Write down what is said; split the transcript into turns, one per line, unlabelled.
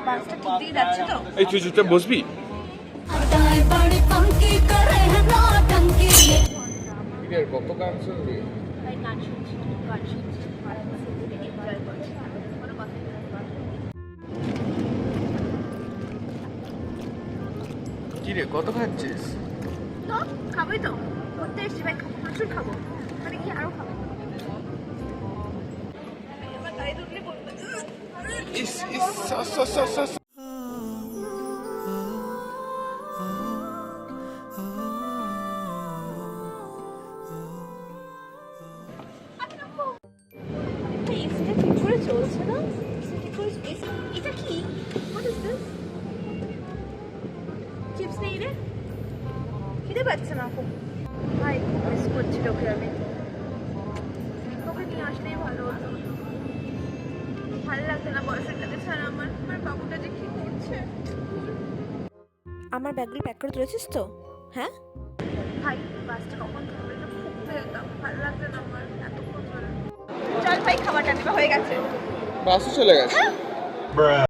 বাসটা ঠিক দিয়ে যাচ্ছে তো?
এই তুই চুপচাপ বসবি? কত গান শুনবি?
ভাই গান শুনছি, গান শুনছি, এনজয় করছি, কোনো কথা নেই।
কি রে, কত খাচ্ছিস?
তো খাবোই তো, ঘুরতে এসছি ভাই, খাবো, প্রচুর খাবো, মানে কি আরো খাবো। এবার গাড়িতে উঠলে বলবো
ইস ইস সস সস সস সস।
এসিটা ঠিক করে চলছে না, এসি ঠিক করে এটা কি? What is this? চিপস নেই রে, খিদে পাচ্ছে না খুব ভাই, খুব মিস করছি ওকে আমি। ওকে নিয়ে আসলেই ভালো হতো, ভালো লাগছে না বয়ফ্রেন্ডটাকে ছাড়া। আমার আমার বাবুটা যে কি করছে।
আমার ব্যাগগুলো প্যাক করে তুলেছিস তো? হ্যাঁ,
ভাই বাসটা কখন থামবে, এটা খুব যেতাম, ভালো লাগছে না আমার এতক্ষণ ধরে। চল ভাই, খাবারটা নেওয়া হয়ে গেছে।
বাসও চলে গেছে।